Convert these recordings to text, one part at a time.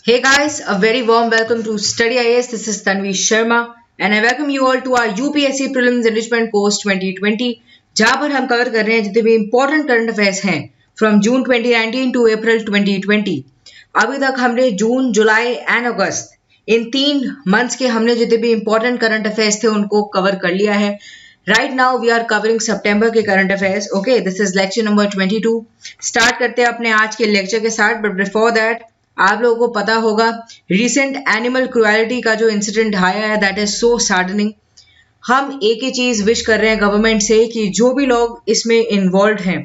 Hey guys, a very warm welcome to Study IAS. This is Tanvi Sharma and I welcome you all to our UPSC Prelims Enrichment Course 2020 जहाँ पर हम cover कर रहे हैं जितने भी important current affairs हैं from June 2019 to अप्रैल 2020। अभी तक हमने जून, जुलाई एंड अगस्त इन 3 मंथ्स के हमने जितने भी इंपॉर्टेंट करंट अफेयर्स थे उनको कवर कर लिया है। Right now we are covering सितंबर के current affairs. Okay, this is lecture number 22। Start करते हैं अपने आज के लेक्चर के साथ, बट बिफोर दैट आप लोगों को पता होगा रिसेंट एनिमल क्रुएलिटी का जो इंसिडेंट आया है दैट इज सो सैडनिंग। हम एक ही चीज विश कर रहे हैं गवर्नमेंट से कि जो भी लोग इसमें इन्वॉल्व हैं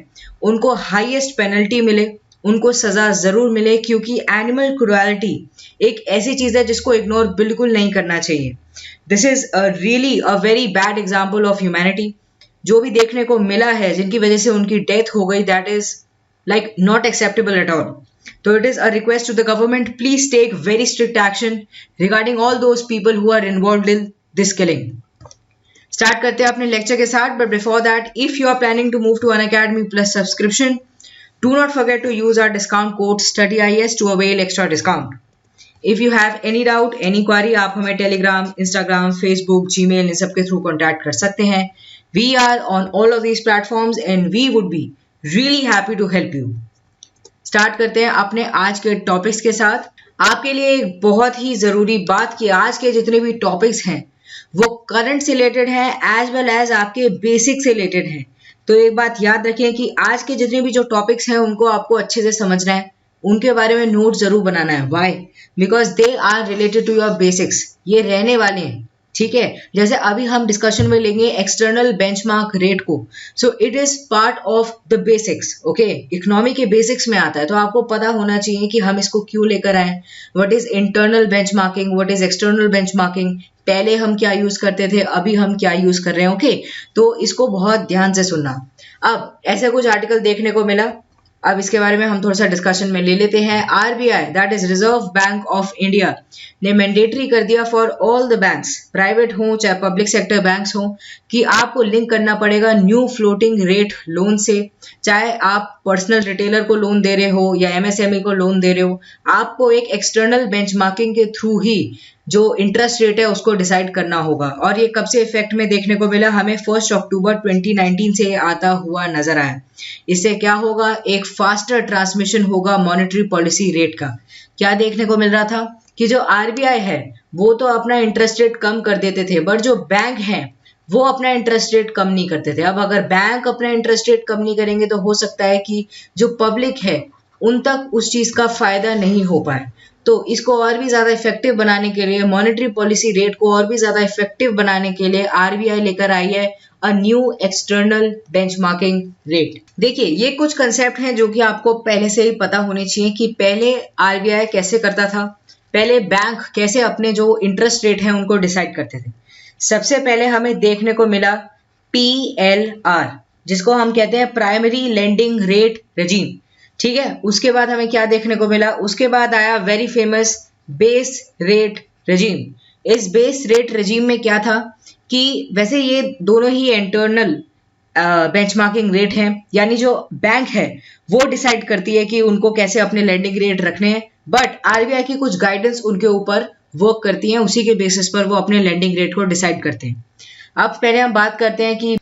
उनको हाईएस्ट पेनल्टी मिले, उनको सजा जरूर मिले, क्योंकि एनिमल क्रुएलिटी एक ऐसी चीज है जिसको इग्नोर बिल्कुल नहीं करना चाहिए। This is really a very bad example of humanity. जो भी देखने को मिला है जिनकी वजह से उनकी डेथ हो गई that is like not acceptable at all. So it is a request to the government, please take very strict action regarding all those people who are involved in this killing. Start करते हैं अपने lecture के साथ, but before that, if you are planning to move to Unacademy Plus subscription, do not forget to use our discount code STUDYIS to avail extra discount. If you have any doubt, any query, आप हमें Telegram, Instagram, Facebook, Gmail इन सब के through contact कर सकते हैं। We are on all of these platforms and we would be really happy to help you. Start करते हैं अपने आज के टॉपिक्स के साथ। आपके लिए एक बहुत ही जरूरी बात कि आज के जितने भी टॉपिक्स हैं वो करंट से रिलेटेड हैं एज वेल एज आपके बेसिक से रिलेटेड हैं। तो एक बात याद रखें कि आज के जितने भी जो टॉपिक्स हैं उनको आपको अच्छे से समझना है, उनके बारे में नोट जरूर बनाना है। Why? Because they are related to your basics. ये रहने वाले हैं, ठीक है। जैसे अभी हम डिस्कशन में लेंगे एक्सटर्नल बेंचमार्क रेट को, so it is part of the basics. Okay, economy के बेसिक्स में आता है, तो आपको पता होना चाहिए कि हम इसको क्यों लेकर आए। What is internal benchmarking, what is external benchmarking, पहले हम क्या यूज करते थे, अभी हम क्या यूज कर रहे हैं। ओके, तो इसको बहुत ध्यान से सुनना। अब ऐसा कुछ आर्टिकल देखने को मिला, अब इसके बारे में हम थोड़ा सा डिस्कशन में ले लेते हैं। RBI that is reserve bank of India ने मैंडेटरी कर दिया for all the banks, private हो चाहे पब्लिक सेक्टर बैंक्स हो, कि आपको लिंक करना पड़ेगा न्यू फ्लोटिंग रेट लोन से। चाहे आप पर्सनल रिटेलर को लोन दे रहे हो या एमएसएमई को लोन दे रहे हो, आपको एक एक्सटर्नल बेंचमार्किंग के थ्रू ही जो इंटरेस्ट रेट है उसको डिसाइड करना होगा। और ये कब से इफेक्ट में देखने को मिला, हमें 1 अक्टूबर 2019 से आता हुआ नजर आया। इससे क्या होगा, एक फास्टर ट्रांसमिशन होगा मॉनेटरी पॉलिसी रेट का। क्या देखने को मिल रहा था कि जो आरबीआई है वो तो अपना इंटरेस्ट रेट कम कर देते थे, बट जो बैंक है वो अपना इंटरेस्ट रेट कम नहीं करते थे। अब अगर बैंक अपना इंटरेस्ट रेट कम नहीं करेंगे तो हो सकता है कि जो पब्लिक है उन तक उस चीज का फायदा नहीं हो पाए। तो इसको और भी ज्यादा इफेक्टिव बनाने के लिए, मॉनेटरी पॉलिसी रेट को और भी ज्यादा इफेक्टिव बनाने के लिए आरबीआई लेकर आई है a new external benchmarking rate. देखिए, ये कुछ कंसेप्ट हैं जो कि आपको पहले से ही पता होने चाहिए कि पहले आरबीआई कैसे करता था, पहले बैंक कैसे अपने जो इंटरेस्ट रेट हैं उनको डिसाइड करते थे। सबसे पहले हमें देखने को मिला PLR, जिसको हम कहते हैं प्राइमरी लेंडिंग रेट रेजीम, ठीक है। उसके बाद हमें क्या देखने को मिला, उसके बाद आया very famous base rate regime. इस बेस रेट रेजीम में क्या था कि वैसे ये दोनों ही इंटरनल बेंचमार्किंग रेट हैं, यानी जो बैंक है वो डिसाइड करती है कि उनको कैसे अपने लेंडिंग रेट रखने हैं, बट आरबीआई की कुछ गाइडेंस उनके ऊपर वर्क करती है, उसी के बेसिस पर वो अपने लेंडिंग रेट को डिसाइड करते हैं। अब पहले हम बात करते हैं कि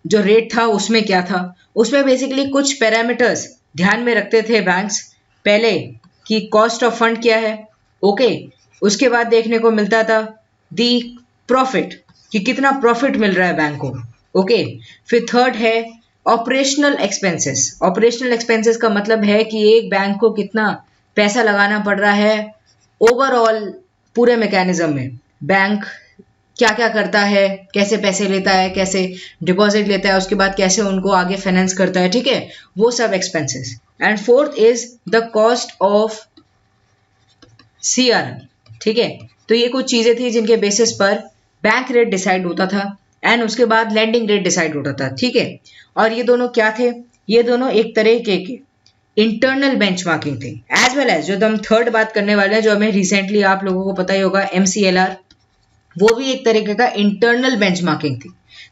जो रेट था उसमें क्या था। उसमें बेसिकली कुछ पैरामीटर्स ध्यान में रखते थे बैंक्स। पहले कि कॉस्ट ऑफ फंड क्या है, ओके। उसके बाद देखने को मिलता था दी प्रॉफिट, कि कितना प्रॉफिट मिल रहा है बैंक को, ओके। फिर थर्ड है ऑपरेशनल एक्सपेंसेस। ऑपरेशनल एक्सपेंसेस का मतलब है कि एक बैंक को कितना पैसा लगाना पड़ रहा है ओवरऑल पूरे मैकेनिज्म में, बैंक क्या क्या करता है, कैसे पैसे लेता है, कैसे डिपॉजिट लेता है, उसके बाद कैसे उनको आगे फाइनेंस करता है, ठीक है, वो सब expenses. And fourth is the cost of CRM, ठीक है। तो ये कुछ चीजें थी जिनके बेसिस पर बैंक रेट डिसाइड होता था एंड उसके बाद लैंडिंग रेट डिसाइड होता था, ठीक है। और ये दोनों क्या थे, ये दोनों एक तरह के इंटरनल बेंचमार्किंग थे, एज वेल एज जो हम थर्ड बात करने वाले हैं, जो हमें रिसेंटली आप लोगों को पता ही होगा MCLR, वो भी एक तरीके का इंटरनल बेंचमार्किंग थी,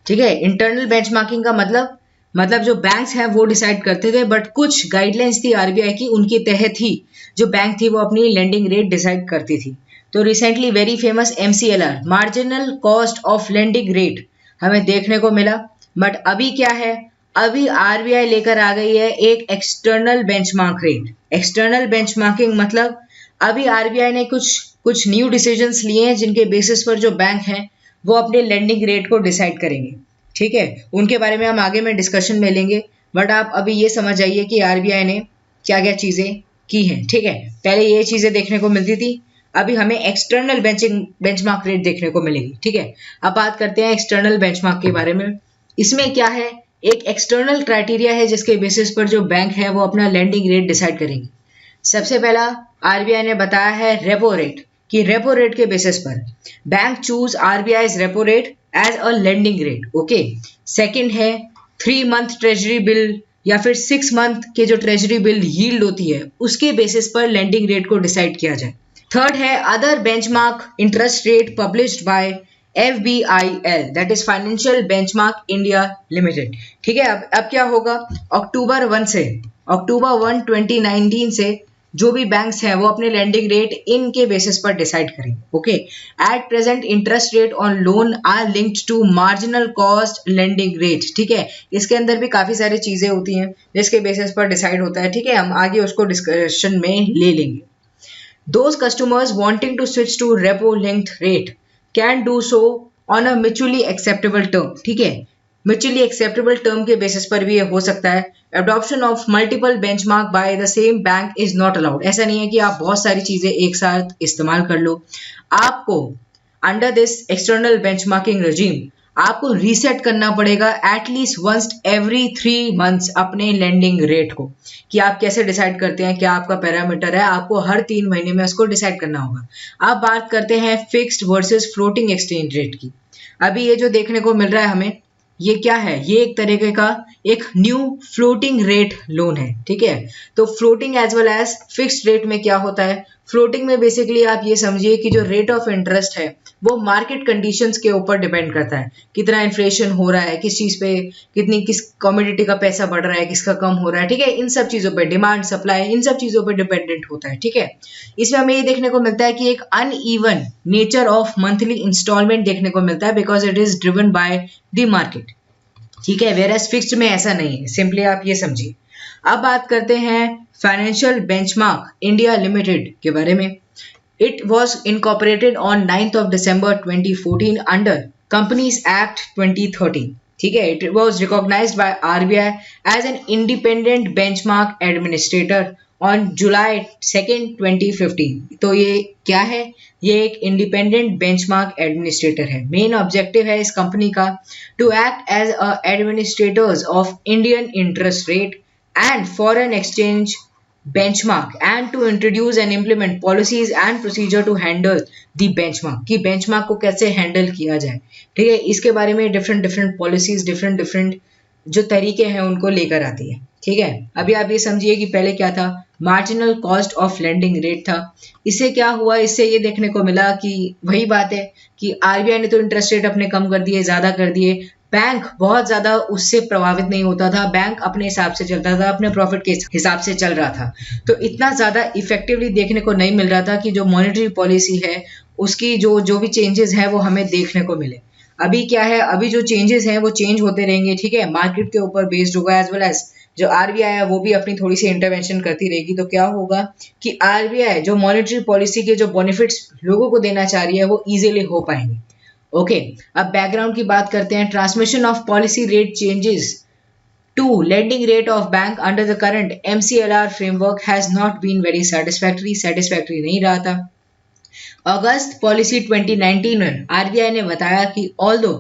ठीक है। इंटरनल बेंचमार्किंग का मतलब मतलब जो बैंक्स हैं वो डिसाइड करते थे, बट कुछ गाइडलाइंस थी आरबीआई की, उनके तहत ही जो बैंक थी वो अपनी लेंडिंग रेट डिसाइड करती थी। तो recently very famous MCLR, marginal cost of lending rate, हमें देखने को मिला। बट अभी क्या है, अभी आरबीआई लेकर आ गई है एक external benchmark rate. External benchmarking मतलब अभी आरबीआई ने कुछ न्यू डिसीजंस लिए हैं जिनके बेसिस पर जो बैंक हैं वो अपने लेंडिंग रेट को डिसाइड करेंगे। ठीक है, उनके बारे में हम आगे में डिस्कशन में लेंगे, बट आप अभी ये समझ जाइए कि आरबीआई ने क्या क्या चीजें की हैं। ठीक है, पहले ये चीजें देखने को मिलती थी, अभी हमें एक्सटर्नल बेंचमार्क रेट देखने को मिलेगी। ठीक है, अब बात करते हैं एक्सटर्नल बेंचमार्क के बारे में। इसमें क्या है, एक एक्सटर्नल क्राइटेरिया है जिसके बेसिस पर जो बैंक है वो अपना लेंडिंग रेट डिसाइड करेंगी। सबसे पहला आरबीआई ने बताया है रेपो रेट, कि रेपो रेट के बेसिस पर bank choose RBI repo rate as a lending rate. Okay, second है 3 मंथ ट्रेजरी बिल या फिर 6 मंथ के जो ट्रेजरी बिल यील्ड होती है उसके बेसिस पर लेंडिंग रेट को डिसाइड किया जाए। थर्ड है other benchmark interest rate published by FBIL, that is financial benchmark India limited. ठीक है, अब क्या होगा, अक्टूबर 1 2019 से जो भी बैंक्स हैं वो अपने लेंडिंग रेट इनके बेसिस पर डिसाइड करेंगे। Okay, at present interest rate on loan are linked to marginal cost lending rate. ठीक है, इसके अंदर भी काफी सारी चीजें होती हैं जिसके बेसिस पर डिसाइड होता है। ठीक है, हम आगे उसको डिस्कशन में ले लेंगे। Those customers wanting to switch to repo linked rate can do so on a mutually acceptable term। ठीक है, mutually acceptable term के बेसिस पर भी ये हो सकता है। Adoption of multiple benchmark by the same bank is not allowed। ऐसा नहीं है कि आप बहुत सारी चीजें एक साथ इस्तेमाल कर लो। आपको under this external benchmarking regime आपको रीसेट करना पड़ेगा एटलीस्ट वंस एवरी 3 मंथ्स अपने लेंडिंग रेट को, कि आप कैसे डिसाइड करते हैं, क्या आपका पैरामीटर है, आपको हर 3 महीने में उसको डिसाइड करना होगा। अब बात करते हैं fixed versus floating exchange rate की। अभी ये जो देखने को मिल रहा है हमें, ये क्या है, ये एक तरीके का एक न्यू फ्लोटिंग रेट लोन है। ठीक है, तो floating as well as fixed rate में क्या होता है, फ्लोटिंग में बेसिकली आप ये समझिए कि जो रेट ऑफ इंटरेस्ट है वो मार्केट कंडीशंस के ऊपर डिपेंड करता है, कितना इन्फ्लेशन हो रहा है, किस चीज पे किस कमोडिटी का पैसा बढ़ रहा है, किसका कम हो रहा है। ठीक है, इन सब चीजों पे, डिमांड सप्लाई, इन सब चीजों पे डिपेंडेंट होता है। ठीक है, इसमें हमें ये देखने को मिलता है कि एक uneven nature of monthly instalment देखने को मिलता है because it is driven by the market. ठीक है, वेयरएज फिक्स्ड में ऐसा नहीं है, सिंपली आप ये समझिए। अब बात करते हैं फाइनेंशियल बेंचमार्क इंडिया लिमिटेड के बारे में। It was incorporated on 9th of December 2014 under companies act 2013। ठीक है, it was recognised by RBI as an independent benchmark administrator on July 2, 2015। तो ये क्या है, ये एक इंडिपेंडेंट बेंचमार्क एडमिनिस्ट्रेटर है। मेन ऑब्जेक्टिव है इस कंपनी का to act as a administrators of Indian interest rate and foreign exchange benchmark and to introduce and implement policies and procedure to handle the benchmark, कि benchmark को कैसे handle किया जाए। ठीक है, इसके बारे में डिफरेंट पॉलिसीज, डिफरेंट जो तरीके हैं उनको लेकर आती है। ठीक है, अभी आप ये समझिए कि पहले क्या था, marginal cost of lending rate था। इससे क्या हुआ, इससे ये देखने को मिला कि वही बात है कि आरबीआई ने तो इंटरेस्ट रेट अपने कम कर दिए, ज्यादा कर दिए, बैंक बहुत ज्यादा उससे प्रभावित नहीं होता था, बैंक अपने हिसाब से चलता था, अपने प्रॉफिट के हिसाब से चल रहा था। तो इतना ज्यादा इफेक्टिवली देखने को नहीं मिल रहा था कि जो मॉनेटरी पॉलिसी है उसकी जो भी चेंजेस है वो हमें देखने को मिले। अभी क्या है, अभी जो चेंजेस हैं वो चेंज होते रहेंगे। ठीक है, मार्केट के ऊपर बेस्ड होगा, एज वेल एज जो आरबीआई है वो भी अपनी थोड़ी सी इंटरवेंशन करती रहेगी। तो क्या होगा कि आरबीआई जो मॉनेटरी पॉलिसी के जो बेनिफिट्स लोगों को देना चाह रही है वो इजीली हो पाएंगे। ओके, अब बैकग्राउंड की बात करते हैं। Transmission of policy rate changes to lending rate of bank under the current MCLR framework has not been very satisfactory नहीं रहा था। अगस्त पॉलिसी 2019 में आरबीआई ने बताया कि ऑल्दो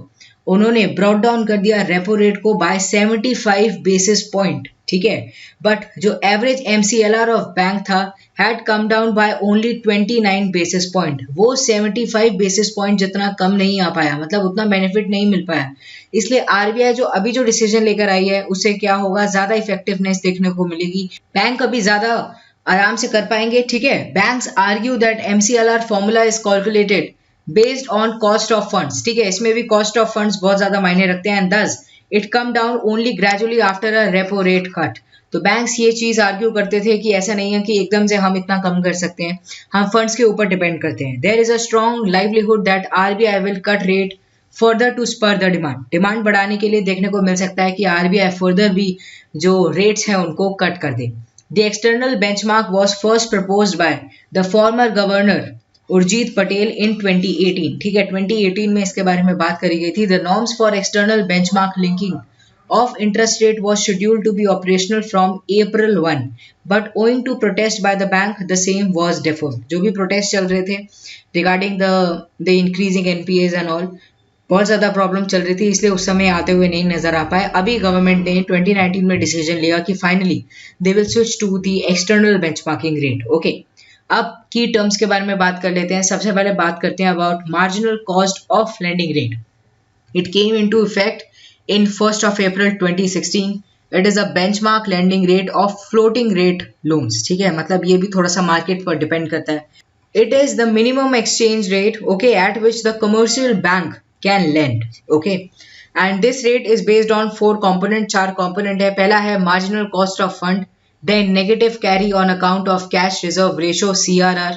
उन्होंने ब्रॉट डाउन कर दिया रेपो रेट को बाय 75 बेसिस पॉइंट। ठीक है, बट जो एवरेज MCLR ऑफ बैंक था had come down by only 29 basis point. वो 75 बेसिस पॉइंट जितना कम नहीं आ पाया, मतलब उतना बेनिफिट नहीं मिल पाया। इसलिए आरबीआई जो अभी जो डिसीजन लेकर आई है उससे क्या होगा, ज्यादा इफेक्टिवनेस देखने को मिलेगी, बैंक अभी ज्यादा आराम से कर पाएंगे। ठीक है, banks argue that MCLR formula is calculated based on cost of funds. ठीक है, इसमें भी कॉस्ट ऑफ फंड्स बहुत ज्यादा मायने रखते हैं, and thus it come down only gradually after a repo rate cut. तो बैंक्स ये चीज आर्ग्यू करते थे कि ऐसा नहीं है कि एकदम से हम इतना कम कर सकते हैं, हम फंड्स के ऊपर डिपेंड करते हैं। There is a strong livelihood that RBI will cut rate further to spur the demand. Demand बढ़ाने के लिए देखने को मिल सकता है कि आरबीआई फर्दर भी जो रेट्स हैं उनको कट कर दे। The external benchmark was first proposed by the former governor Urjit Patel in 2018। ठीक है, 2018 में इसके बारे में बात करी गई थी। The norms for external benchmark linking of interest rate was scheduled to be operational from April 1, but owing to protest by the bank, the same was deferred. जो भी protest चल रहे थे regarding the increasing NPAs and all, बहुत ज़्यादा problem चल रही थी, इसलिए उस समय आते हुए नहीं नजर आ पाए। अभी गवर्नमेंट ने 2019 में डिसीजन लिया कि finally they will switch to the external benchmarking rate. Okay, अब की टर्म्स के बारे में बात कर लेते हैं। सबसे पहले बात करते हैं about marginal cost of lending rate. It came into effect in 1st of April 2016. It is a benchmark lending rate of floating rate loans. ठीक है, मतलब ये भी थोड़ा सा मार्केट पर डिपेंड करता है। It is the minimum exchange rate, okay, at which the commercial bank can lend, okay, and this rate is based on 4 component, 4 component है। पहला है marginal cost of fund, then negative carry on account of cash reserve ratio CRR,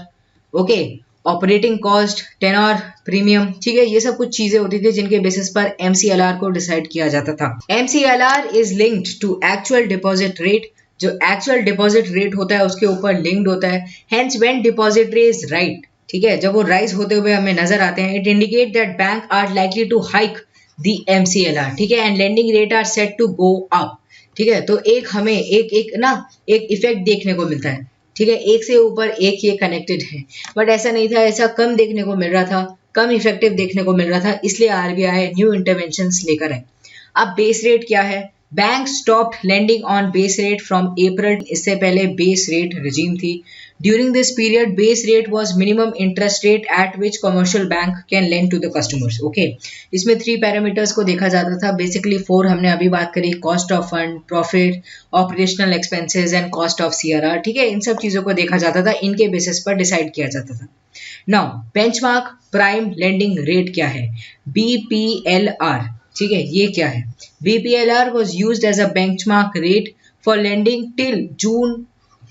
okay, operating cost, tenor, premium. ठीक है, ये सब कुछ चीजें होती थी जिनके बेसिस पर MCLR को डिसाइड किया जाता था। MCLR is linked to actual deposit rate. जो एक्चुअल डिपॉजिट रेट होता है उसके ऊपर लिंक्ड होता है। Hence when deposit rate is right, ठीक है, जब वो राइज होते हुए हमें नजर आते हैं, it indicate that bank are likely to hike the MCLR। ठीक है, and lending rate are set to go up. ठीक है, तो एक हमें एक इफेक्ट देखने को मिलता है। ठीक है, एक से ऊपर एक ये कनेक्टेड है, बट ऐसा नहीं था, ऐसा कम देखने को मिल रहा था, कम इफेक्टिव देखने को मिल रहा था, इसलिए आरबीआई न्यू इंटरवेंशंस लेकर आए। अब बेस रेट क्या है? Bank stopped lending on base rate from April. इससे पहले बेस रेट रिजीम थी। During this period base rate was minimum interest rate at which commercial bank can lend to the customers. Okay, इसमें 3 parameters को देखा जाता था, basically 4 हमने अभी बात करी, cost of fund, profit, operational expenses and cost of CRR। ठीक है, इन सब चीजों को देखा जाता था, इनके बेसिस पर डिसाइड किया जाता था। Now benchmark prime lending rate क्या है? BPLR। ठीक है, ये क्या है? BPLR was used as a benchmark rate for lending till June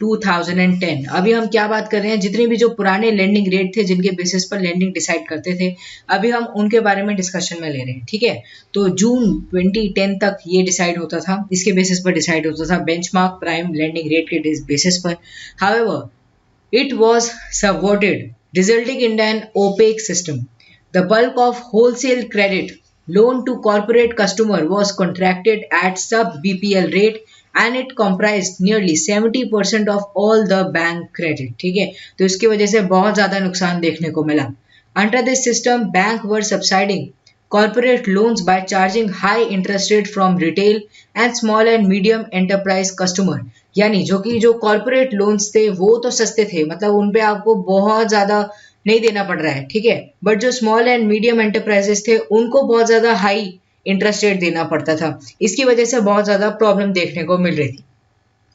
2010। अभी हम क्या बात कर रहे हैं? जितने भी जो पुराने लेंडिंग रेट थे जिनके बेसिस पर लेंडिंग डिसाइड करते थे, अभी हम उनके बारे में डिस्कशन में ले रहे हैं। ठीक है, तो जून 2010 तक ये डिसाइड होता था, इसके बेसिस पर डिसाइड होता था बेंचमार्क प्राइम लेंडिंग रेट के बेसिस पर। However it was subverted resulting in an opaque system. The bulk of wholesale credit loan to corporate customer was contracted at sub BPL rate and it comprised nearly 70% of all the bank credit. ठीक है, तो इसकी वजह से बहुत ज्यादा नुकसान देखने को मिला। Under this system, bank were subsidizing corporate loans by charging high interest rate from retail and small and medium enterprise customer। यानी जो कॉर्पोरेट लोन्स थे वो तो सस्ते थे, मतलब उन पे आपको बहुत ज्यादा नहीं देना पड़ रहा है। ठीक है, बट जो स्मॉल एंड मीडियम एंटरप्राइजेस थे उनको बहुत ज्यादा हाई इंटरेस्ट रेट देना पड़ता था। इसकी वजह से बहुत ज्यादा प्रॉब्लम देखने को मिल रही थी।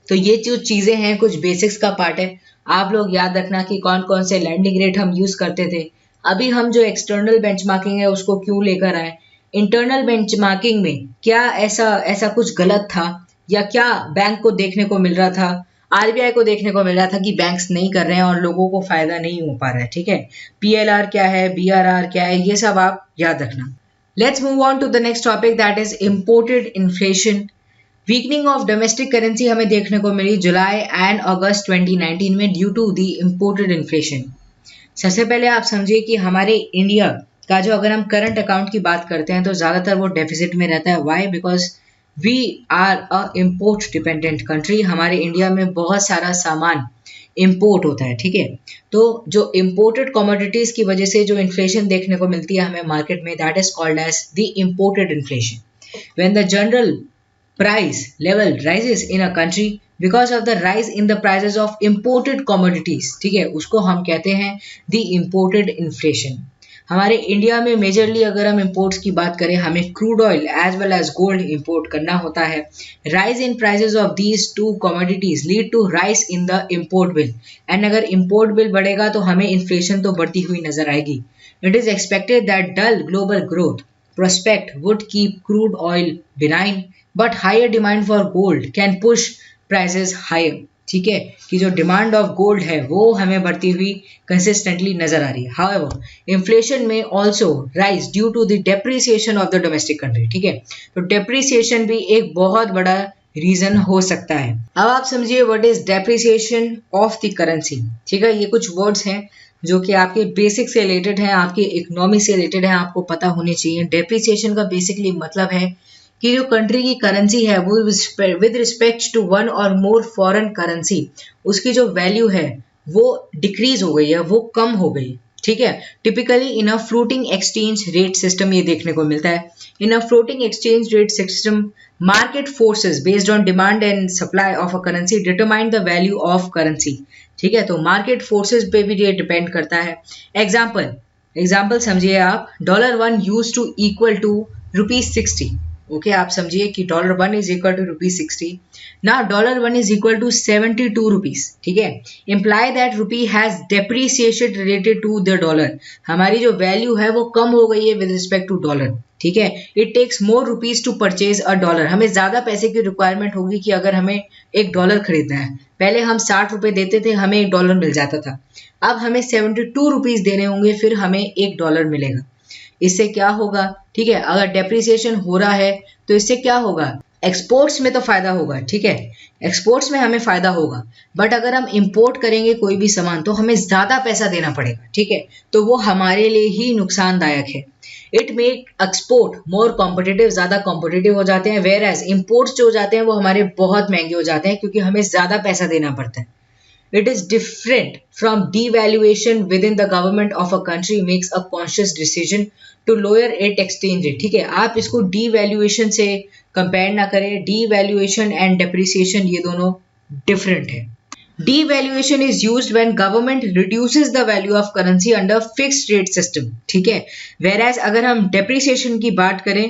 तो ये जो चीजें हैं कुछ बेसिक्स का पार्ट है, आप लोग याद रखना कि कौन कौन से लैंडिंग रेट हम यूज करते थे। अभी हम जो एक्सटर्नल बेंचमार्किंग है उसको क्यों लेकर आए? इंटरनल बेंचमार्किंग में क्या ऐसा कुछ गलत था या क्या बैंक को देखने को मिल रहा था, आरबीआई को देखने को मिल रहा था कि बैंक्स नहीं कर रहे हैं और लोगों को फायदा नहीं हो पा रहा है। ठीक है, PLR क्या है, BRR क्या है, ये सब आप याद रखना। Let's move on to the next topic that is imported inflation. Weakening of domestic currency हमें देखने को मिली जुलाई एंड अगस्त 2019 में due to the imported inflation. सबसे पहले आप समझिए कि हमारे इंडिया का जो अगर हम करंट अकाउंट की बात करते हैं तो ज्यादातर वो डेफिसिट में रहता है। Why? Because we are a import dependent country. हमारे इंडिया में बहुत सारा सामान इम्पोर्ट होता है। ठीक है, तो जो इम्पोर्टेड कमोडिटीज की वजह से जो इन्फ्लेशन देखने को मिलती है हमें मार्केट में, that is called as the imported inflation. When the general price level rises in a country because of the rise in the prices of imported commodities, ठीक है, उसको हम कहते हैं द इम्पोर्टेड इन्फ्लेशन। हमारे इंडिया में majorly अगर हम इंपोर्ट्स की बात करें, हमें crude oil as well as gold import करना होता है। Rise in prices of these two commodities lead to rise in the import bill, and अगर इंपोर्ट बिल बढ़ेगा तो हमें इन्फ्लेशन तो बढ़ती हुई नजर आएगी। It is expected that dull global growth prospect would keep crude oil benign, but higher demand for gold can push prices higher. ठीक है, कि जो डिमांड ऑफ गोल्ड है वो हमें बढ़ती हुई कंसिस्टेंटली नजर आ रही है. हाउएवर इन्फ्लेशन में also rise due to the depreciation of the domestic country. ठीक है, तो डेप्रिसिएशन भी एक बहुत बड़ा रीजन हो सकता है. अब आप समझिए what is depreciation of the currency. ठीक है, ये कुछ वर्ड्स हैं जो कि आपके बेसिक से रिलेटेड हैं, आपके इकोनॉमी से रिलेटेड हैं, आपको पता होने चाहिए. डेप्रिसिएशन का बेसिकली मतलब है कि जो कंट्री की करेंसी है वो विद रिस्पेक्ट टू वन और मोर फॉरेन करेंसी, उसकी जो वैल्यू है वो डिक्रीज हो गई है, वो कम हो गई. ठीक है, typically in a floating exchange rate system ये देखने को मिलता है. In a floating exchange rate system market forces based on demand and supply of a currency determine the value of currency. ठीक है, तो मार्केट फोर्सेस पे भी ये डिपेंड करता है. एग्जाम्पल समझिए आप, $1 use to equal to ₹60. Okay, आप समझिए कि $1 इज इक्वल टू ₹60. ना $1 इज इक्वल टू 72 रुपीज. ठीक है, imply that rupee has depreciation related to the dollar. हमारी जो वैल्यू है वो कम हो गई है विद रिस्पेक्ट टू डॉलर. ठीक है, it takes more rupees to purchase a dollar. हमें ज्यादा पैसे की रिक्वायरमेंट होगी कि अगर हमें $1 खरीदना है. पहले हम 60 रुपए देते थे, हमें $1 मिल जाता था. अब हमें 72 रुपीज देने होंगे, फिर हमें $1 मिलेगा. इससे क्या होगा? ठीक है, अगर डेप्रिसिएशन हो रहा है तो इससे क्या होगा? एक्सपोर्ट्स में तो फायदा होगा. ठीक है, एक्सपोर्ट्स में हमें फायदा होगा, बट अगर हम इंपोर्ट करेंगे कोई भी सामान तो हमें ज्यादा पैसा देना पड़ेगा. ठीक है, तो वो हमारे लिए ही नुकसानदायक है. It make export more competitive, ज्यादा कॉम्पिटिटिव हो जाते हैं, वेयर एज इम्पोर्ट्स जो हो जाते हैं वो हमारे बहुत महंगे हो जाते हैं क्योंकि हमें ज्यादा पैसा देना पड़ता है. It is different from devaluation within the government of a country makes a conscious decision to lower its exchange rate. ठीक है, आप इसको devaluation से कंपेयर ना करें. devaluation and depreciation ये दोनों different है. Devaluation is used when government reduces the value of currency under fixed rate system. ठीक है, whereas अगर हम depreciation की बात करें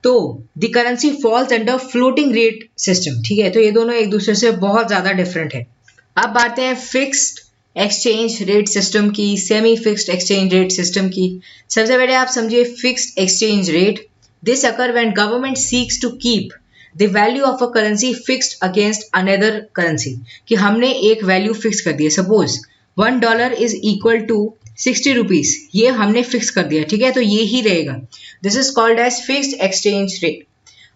तो the currency falls under floating rate system. ठीक है, तो ये दोनों एक दूसरे से बहुत ज्यादा different है. अब बात है फिक्स्ड एक्सचेंज रेट सिस्टम की, semi fixed exchange rate system की. सबसे पहले आप समझिए fixed exchange rate. This occur when government seeks to keep the value of a currency fixed against another currency. कि हमने एक वैल्यू फिक्स कर दी है, suppose $1 is equal to 60 rupees, ये हमने फिक्स कर दिया. ठीक है, तो ये ही रहेगा. This is called as fixed exchange rate.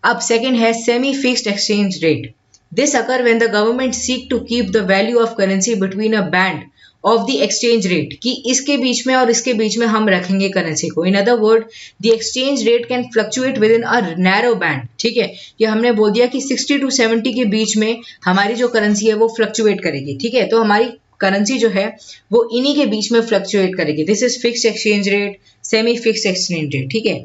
अब सेकेंड है semi fixed exchange rate. This occur when the government seek to keep the value of currency between a band of the exchange rate. कि इसके बीच में और इसके बीच में हम रखेंगे करेंसी को. In other word, the exchange rate can fluctuate within a narrow band. ठीक है, ये हमने बोल दिया कि 60 to 70 के बीच में हमारी जो करेंसी है वो फ्लक्चुएट करेगी. ठीक है, तो हमारी करेंसी जो है वो इन्हीं के बीच में फ्लक्चुएट करेगी. This is fixed exchange rate, semi fixed exchange rate. ठीक है,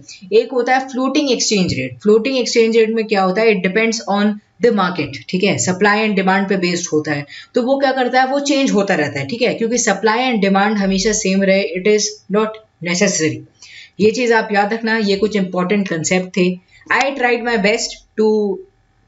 एक होता है floating exchange rate. Floating exchange rate में क्या होता है? It depends on the market. ठीक है, सप्लाई एंड डिमांड पे बेस्ड होता है. तो वो क्या करता है? वो चेंज होता रहता है. ठीक है, क्योंकि सप्लाई एंड डिमांड हमेशा सेम रहे, इट इज नॉट नेसेसरी. ये चीज आप याद रखना, ये कुछ इंपॉर्टेंट कंसेप्ट थे. I tried my best to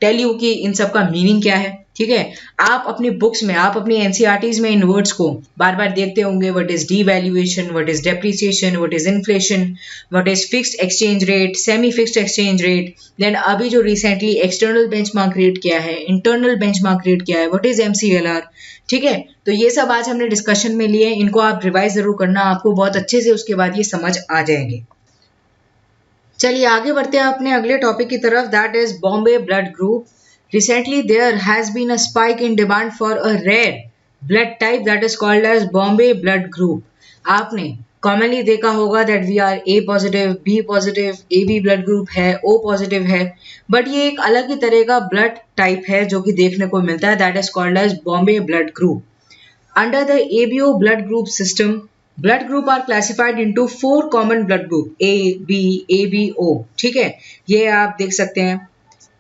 tell you कि इन सब का मीनिंग क्या है. ठीक है, आप अपनी बुक्स में, आप अपनी एनसीईआरटीज में इन वर्ड्स को बार बार देखते होंगे. What is devaluation, what is depreciation, what is inflation, what is fixed exchange rate, semi fixed exchange rate. Then अभी जो रिसेंटली एक्सटर्नल बेंचमार्क रेट किया है, इंटरनल बेंचमार्क रेट किया है, व्हाट इज एमसीएलआर. ठीक है, तो ये सब आज हमने डिस्कशन में लिए. इनको आप रिवाइज जरूर करना, आपको बहुत अच्छे से उसके बाद ये समझ आ जाएंगे. चलिए आगे बढ़ते हैं अपने अगले टॉपिक की तरफ, that is Bombay blood group. Recently, there has been a spike in demand for a rare blood type that is called as Bombay blood group. आपने commonly देखा होगा that we are A positive, B positive, AB blood group है, O positive है, but ये एक अलग ही तरह का blood type है जो कि देखने को मिलता है, that is called as Bombay blood group. Under the ABO blood group system, blood group are classified into 4 common blood group, A, B, AB, O. ठीक है, ये आप देख सकते हैं.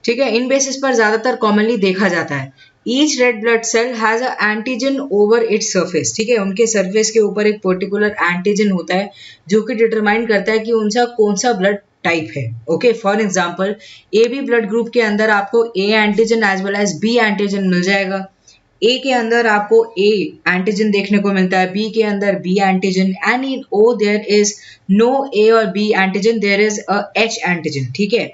ठीक है, इन बेसिस पर ज्यादातर कॉमनली देखा जाता है. Each red blood cell has a antigen over its surface. ठीक है, उनके सरफेस के ऊपर एक पर्टिकुलर एंटीजन होता है जो कि डिटरमाइन करता है कि उनका कौन सा ब्लड टाइप है. Okay, for example A B blood group के अंदर आपको A antigen as well as B antigen मिल जाएगा. ए के अंदर आपको ए एंटीजन देखने को मिलता है, बी के अंदर B antigen, and in O there is no A or B antigen, there is a H antigen, ठीक है।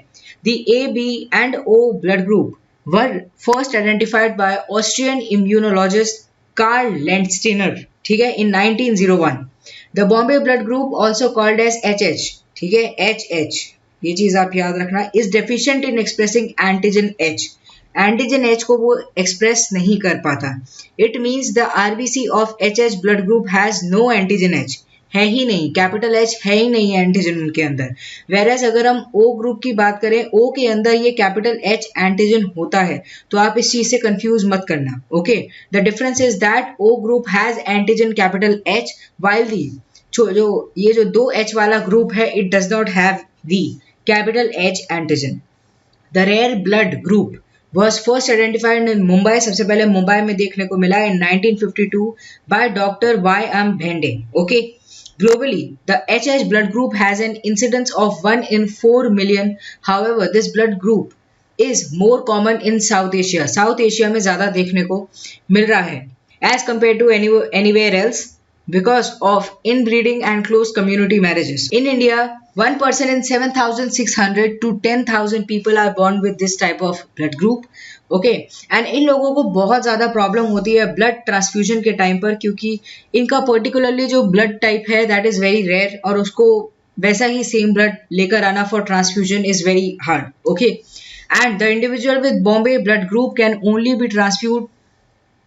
The A B and O blood group were first identified by Austrian immunologist Karl Landsteiner, ठीक है, in 1901। The Bombay blood group also called as H, ठीक है, H, ये चीज आप याद रखना, is deficient in expressing antigen H. Antigen H को वो एक्सप्रेस नहीं कर पाता। It means the RBC of H blood group has no antigen H, है ही नहीं, कैपिटल एच है ही नहीं एंटीजन उनके अंदर। वेरएज अगर हम ओ ग्रुप की बात करें, ओ के अंदर ये कैपिटल एच एंटीजन होता है, तो आप इस चीज से कंफ्यूज मत करना, okay. The difference is that O group has antigen capital H, while the जो दो एच वाला ग्रुप है, it does not have the capital H antigen. The rare blood group was first identified in Mumbai, सबसे पहले मुंबई में देखने को मिला in 1952 by Dr. Y.M. Bhende, okay. Globally, the HH blood group has an incidence of 1 in 4 million. However, this blood group is more common in South Asia. South Asia में ज़्यादा देखने को मिल रहा है as compared to anywhere else because of inbreeding and close community marriages. In India, 1 person in 7,600 to 10,000 people are born with this type of blood group. Okay, and इन लोगों को बहुत ज़्यादा प्रॉब्लम होती है ब्लड ट्रांसफ्यूजन के time पर, क्योंकि इनका पर्टिकुलरली जो ब्लड टाइप है दैट इज़ वेरी रेयर, और उसको वैसा ही सेम ब्लड लेकर आना for transfusion is very hard, okay. And the individual with Bombay blood group can only be transfuse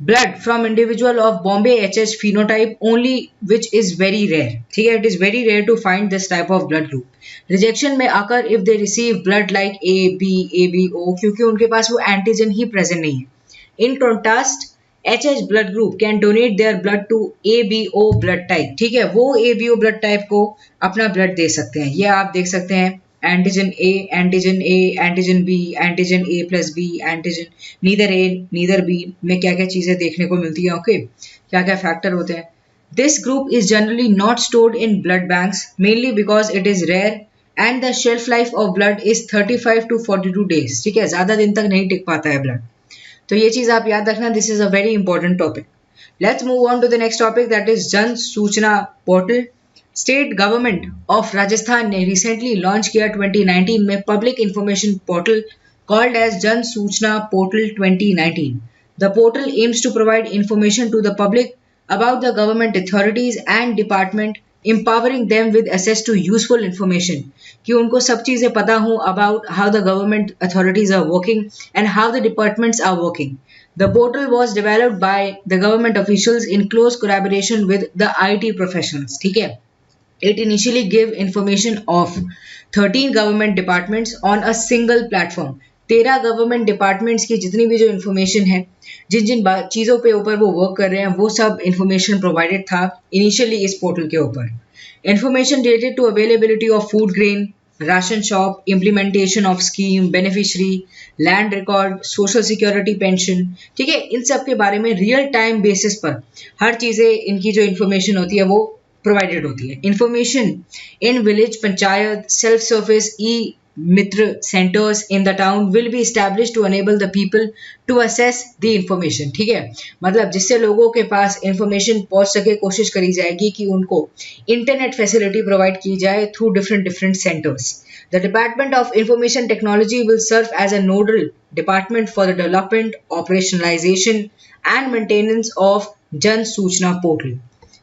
blood from individual of Bombay HH phenotype only, which is very rare, ठीक है, it is very rare to find this type of blood group. Rejection में आकर if they receive blood like A, B, AB, O, क्योंकि उनके पास वो antigen ही present नहीं है। In contrast, HH blood group can donate their blood to ABO blood type, ठीक है, वो ABO blood type को अपना ब्लड दे सकते हैं। ये आप देख सकते हैं, antigen A, antigen A, antigen B, antigen A plus B, antigen neither A neither B में क्या क्या चीज़ें देखने को मिलती हैं, ओके, क्या क्या फैक्टर होते हैं। This group is generally not stored in blood banks mainly because it is rare and the shelf life of blood is 35 to 42 days, ठीक है, ज़्यादा दिन तक नहीं टिक पाता है ब्लड। तो ये चीज़ आप याद रखना, this is a very important topic. Let's move on to the next topic that is Jan Soochna portal. State government of Rajasthan ने रिसेंटली लॉन्च किया 2019 में public information portal called as Jan Soochna portal 2019। The portal aims to provide information to the public about the government authorities and department, empowering them with access to useful information, कि उनको सब चीज़ें पता हों about how the government authorities are working and how the departments are working. The portal was developed by the government officials in close collaboration with the IT professionals, ठीक है। It initially gave information of 13 government departments on a single platform. 13 government departments की जितनी भी जो information है, जिन जिन चीज़ों पे ऊपर वो वर्क कर रहे हैं, वो सब इन्फॉर्मेशन प्रोवाइडेड था इनिशियली इस पोर्टल के ऊपर। Information related to availability of food grain, ration shop, implementation of scheme, beneficiary, land record, social security pension, ठीक है, इन सब के बारे में रियल टाइम बेसिस पर हर चीज़ें इनकी जो इन्फॉर्मेशन होती है वो प्रोवाइडेड होती है। Information in village panchayat, self service, E Mitra centers in the town will be established to enable the people to assess the information, ठीक है, मतलब जिससे लोगों के पास इंफॉर्मेशन पहुंच सके, कोशिश करी जाएगी कि उनको इंटरनेट फैसिलिटी प्रोवाइड की जाए through different centres. The department of information technology will serve as a nodal department for the development, operationalisation and maintenance of Jan Soochna portal,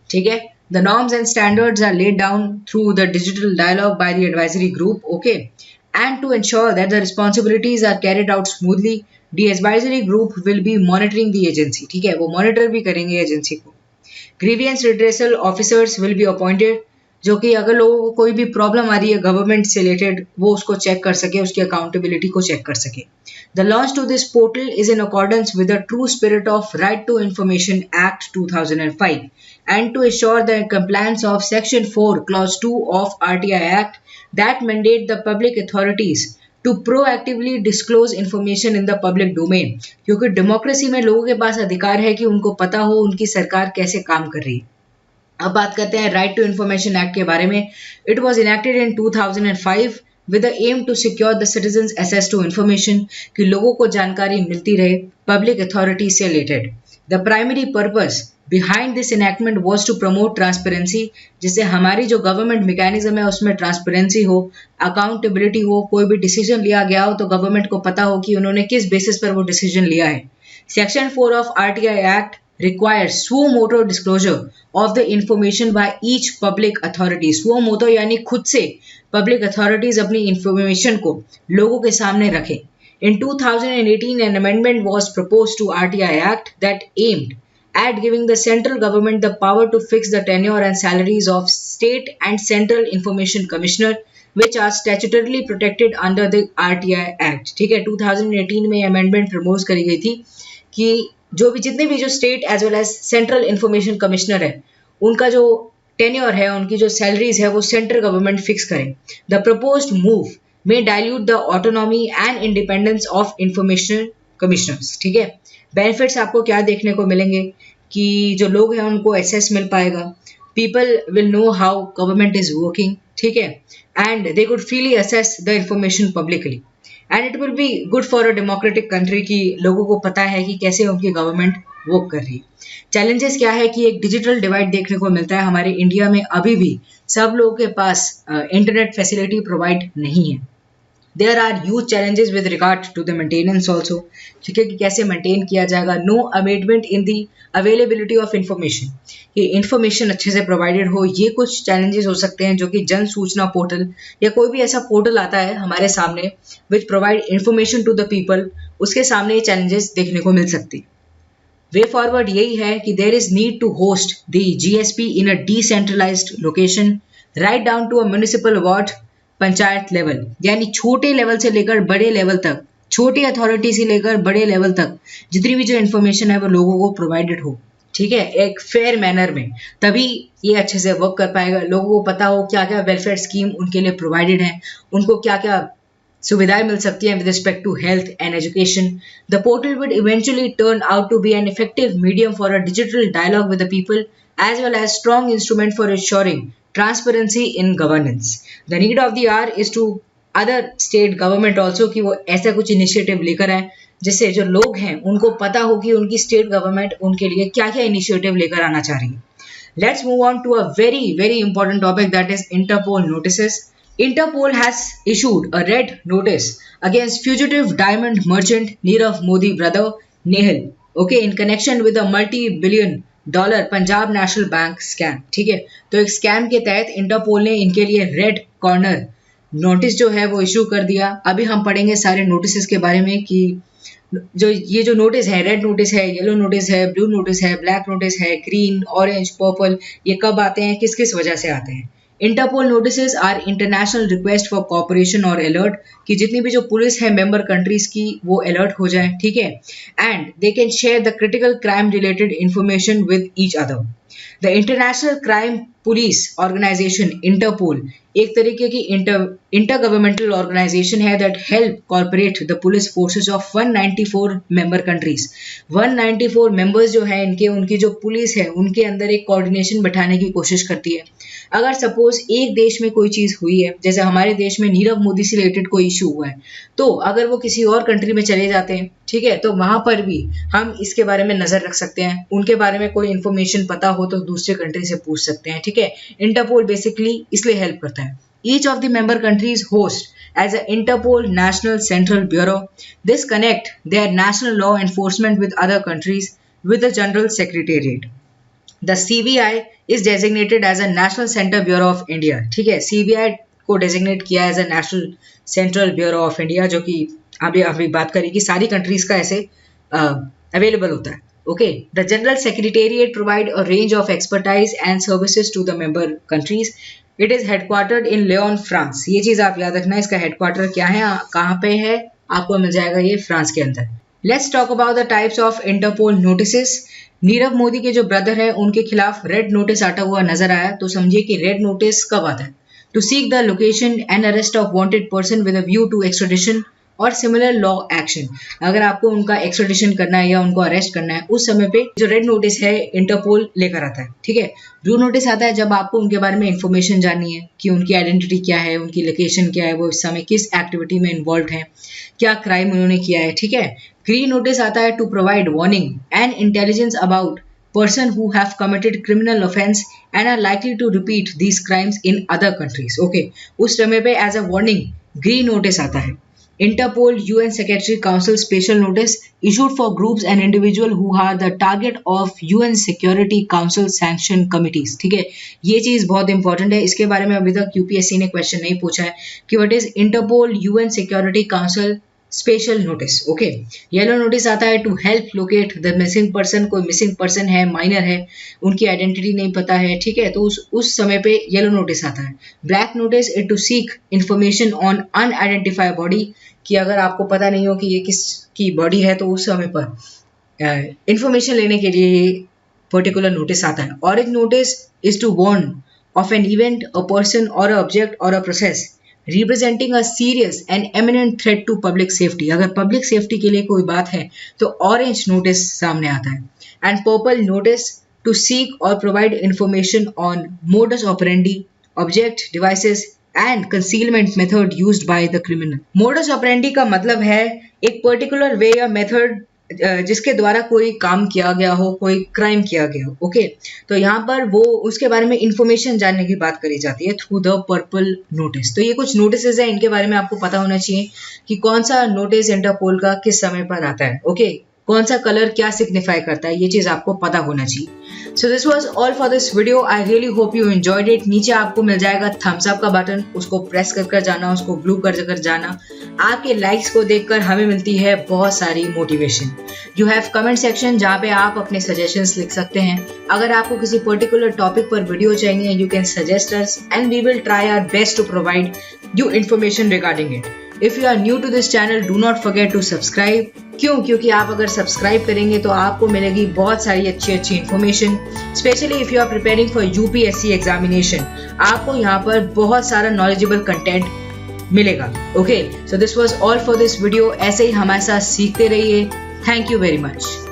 ठीक है। The norms and standards are laid down through the digital dialogue by the advisory group, okay, and to ensure that the responsibilities are carried out smoothly, the advisory group will be monitoring the agency, ठीक है, वो monitor भी करेंगे agency को। Grievance redressal officers will be appointed, जो कि अगर लोगों को कोई भी प्रॉब्लम आ रही है गवर्नमेंट से रिलेटेड, वो उसको चेक कर सके, उसकी अकाउंटेबिलिटी को चेक कर सके। The launch to this portal is in accordance with the true spirit of right to information act 2005 and to ensure the compliance of Section 4, Clause 2 of RTI Act that mandate the public authorities to proactively disclose information in the public domain, क्योंकि democracy में लोगों के पास अधिकार है कि उनको पता हो उनकी सरकार कैसे काम कर रही है। अब बात करते हैं राइट टू इंफॉर्मेशन एक्ट के बारे में। It was enacted in 2005 with the aim to secure the citizens access to information, कि लोगों को जानकारी मिलती रहे पब्लिक अथॉरिटी से related. The primary purpose behind this enactment was to promote transparency, जिससे हमारी जो गवर्नमेंट मैकेनिज्म है उसमें ट्रांसपेरेंसी हो, अकाउंटेबिलिटी हो, कोई भी डिसीजन लिया गया हो तो गवर्नमेंट को पता हो कि उन्होंने किस बेसिस पर वो डिसीजन लिया है। Section 4 of RTI act requires suo motu disclosure of the information by each public authority. suo motu यानी खुद से public authorities अपनी information को लोगों के सामने रखें। In 2018, an amendment was proposed to RTI Act that aimed at giving the central government the power to fix the tenure and salaries of state and central information commissioner, which are statutorily protected under the RTI Act. ठीक है, 2018 में amendment propose करी गई थी कि जो भी जितने भी जो state as well as central information commissioner है उनका जो टेन्योर है, उनकी जो सैलरीज है वो सेंट्रल गवर्नमेंट फिक्स करे। The proposed move may dilute the autonomy and independence of information commissioners. ठीक है, बेनिफिट्स आपको क्या देखने को मिलेंगे कि जो लोग हैं उनको एक्सेस मिल पाएगा, people will know how government is working, ठीक है, and they could freely assess the information publicly and it will be good for a democratic country कि लोगों को पता है कि कैसे उनकी गवर्नमेंट वर्क कर रही है। चैलेंजेस क्या है कि एक डिजिटल डिवाइड देखने को मिलता है हमारे इंडिया में, अभी भी सब लोगों के पास इंटरनेट फैसिलिटी प्रोवाइड नहीं है। There are huge challenges with regard to the maintenance also, ठीक है, कि कैसे मेंटेन किया जाएगा। No abatement in the availability of information, कि इंफॉर्मेशन अच्छे से प्रोवाइडेड हो, ये कुछ चैलेंजेस हो सकते हैं जो कि जन सूचना पोर्टल या कोई भी ऐसा पोर्टल आता है हमारे सामने which provide information to the people, उसके सामने ये चैलेंजेस देखने को मिल सकती। वे फॉरवर्ड यही है कि there is need to host the GSP in a decentralised location right down to a municipal ward panchayat level, यानी छोटे लेवल से लेकर बड़े लेवल तक, छोटी अथॉरिटी से लेकर बड़े लेवल तक जितनी भी जो इन्फॉर्मेशन है वो लोगों को प्रोवाइडेड हो, ठीक है, एक फेयर मैनर में, तभी ये अच्छे से वर्क कर पाएगा। लोगों को पता हो क्या क्या वेलफेयर स्कीम उनके लिए प्रोवाइडेड है, उनको क्या क्या सुविधाएं मिल सकती हैं with respect to health and education. The portal would eventually turn out to be an effective medium for a digital dialogue with the people as well as strong instrument for ensuring transparency in governance. The need of the hour is to other state government also कि वो ऐसा कुछ initiative लेकर आए जिससे जो लोग हैं उनको पता हो कि उनकी स्टेट गवर्नमेंट उनके लिए क्या क्या इनिशिएटिव लेकर आना चाह रही है। Let's move on to a very important topic, that is Interpol notices. Interpol has issued a red notice against fugitive diamond merchant Nirav Modi brother Nehal, okay, in connection with a multi-billion dollar Punjab national bank scam. ठीक है, तो एक scam के तहत interpole ने इनके लिए red corner notice जो है वो इशू कर दिया। अभी हम पढ़ेंगे सारे नोटिस के बारे में कि जो ये जो नोटिस है, रेड नोटिस है, येलो नोटिस है, ब्लू नोटिस है, ब्लैक नोटिस है, ग्रीन, ऑरेंज, पर्पल, ये कब आते हैं, किस किस वजह से आते हैं। Interpol notices are international request for cooperation or alert, कि जितनी भी जो पुलिस है मेंबर कंट्रीज की वो अलर्ट हो जाए, ठीक है, and they can share the critical crime related information with each other. The international crime police organisation Interpol एक तरीके की इंटर गवर्नमेंटल ऑर्गेनाइजेशन है that help corporate the police forces of 194 member countries. 194 members जो है इनके, उनकी जो police है उनके अंदर एक कोऑर्डिनेशन बैठाने की कोशिश करती है। अगर सपोज एक देश में कोई चीज हुई है, जैसे हमारे देश में नीरव मोदी से रिलेटेड कोई इशू हुआ है, तो अगर वो किसी और कंट्री में चले जाते हैं, ठीक है, तो वहां पर भी हम इसके बारे में नजर रख सकते हैं। उनके बारे में कोई इन्फॉर्मेशन पता हो तो दूसरे कंट्री से पूछ सकते हैं, ठीक है। इंटरपोल बेसिकली इसलिए हेल्प करता है। Each of the member countries host as an Interpol National Central Bureau. This connect their national law enforcement with other countries with the General Secretariat. The CBI is designated as a National Center Bureau of India. ठीक है, CBI को designate किया as a national central bureau of India, जो कि अभी बात करें कि सारी कंट्रीज का ऐसे अवेलेबल होता है। Okay, the general secretariat provide a range of expertise and services to the member countries. It is headquartered in Lyon, France. ये चीज आप याद रखना, इसका हेडक्वार्टर क्या है, कहाँ पे है, आपको मिल जाएगा ये फ्रांस के अंदर। Let's talk about the types of Interpol notices. Nirav Modi के जो ब्रदर है उनके खिलाफ रेड नोटिस आता हुआ नजर आया, तो समझिए कि रेड नोटिस कब आता है। To seek the location and arrest of wanted person with a view to extradition or similar law action. अगर आपको उनका एक्स्ट्राडिशन करना है या उनको अरेस्ट करना है, उस समय पे जो रेड नोटिस है इंटरपोल लेकर आता है। ठीक है, ब्लू नोटिस आता है जब आपको उनके बारे में इंफॉर्मेशन जाननी है कि उनकी आइडेंटिटी क्या है, उनकी लोकेशन क्या है, वो इस समय किस एक्टिविटी में इन्वॉल्व है, क्या क्राइम उन्होंने किया है। ठीक है, ग्रीन नोटिस आता है to provide warning and intelligence about person who have committed criminal offense and are likely to repeat these crimes in other countries. Okay, उस समय पे as a warning green notice आता है। Interpol UN Secretary Council special notice issued for groups and individual who are the target of UN Security Council sanction committees. ठीक है, ये चीज बहुत इंपॉर्टेंट है, इसके बारे में अभी तक यूपीएससी ने क्वेश्चन नहीं पूछा है कि what is Interpol UN security council special notice. Okay, yellow notice आता है to help locate the missing person. कोई मिसिंग पर्सन है, माइनर है, उनकी आइडेंटिटी नहीं पता है। ठीक है, तो उस समय पे येलो नोटिस आता है। Black notice it to seek information on unidentified body, कि अगर आपको पता नहीं हो कि ये किसकी बॉडी है तो उस समय पर इंफॉर्मेशन लेने के लिए पर्टिकुलर नोटिस आता है। Orange notice is to warn of an event, a person or a object or a process representing a serious and imminent threat to public safety। अगर पब्लिक सेफ्टी के लिए कोई बात है तो ऑरेंज नोटिस सामने आता है। And purple notice to seek or provide information on modus operandi, object, devices and concealment method used by the criminal. Modus operandi का मतलब है एक पर्टिकुलर वे या मेथड जिसके द्वारा कोई काम किया गया हो, कोई क्राइम किया गया हो। ओके, तो यहाँ पर वो उसके बारे में इंफॉर्मेशन जानने की बात करी जाती है थ्रू द पर्पल नोटिस। तो ये कुछ नोटिसेस हैं, इनके बारे में आपको पता होना चाहिए कि कौन सा नोटिस इंटरपोल का किस समय पर आता है। ओके, कौन सा कलर क्या सिग्निफाई करता है, ये चीज आपको पता होना चाहिए। सो this was all for this video. I really hope you enjoyed it. नीचे आपको मिल जाएगा थम्स अप का बटन, उसको प्रेस कर जाना, उसको ब्लू कर जाना। आपके लाइक्स को देखकर हमें मिलती है बहुत सारी motivation. You have comment section जहाँ पे आप अपने सजेशंस लिख सकते हैं। अगर आपको किसी पर्टिकुलर टॉपिक पर वीडियो चाहिए, you can suggest us and we will try our best to provide you information regarding it. If you are new to this channel, do not forget to subscribe. क्यों? क्योंकि आप अगर subscribe करेंगे तो आपको मिलेगी बहुत सारी अच्छी information, specially if you are preparing for UPSC examination. आपको यहाँ पर बहुत सारा नॉलेजेबल कंटेंट मिलेगा। Okay, so this was all for this video. ऐसे ही हमारे साथ सीखते रहिए। Thank you very much.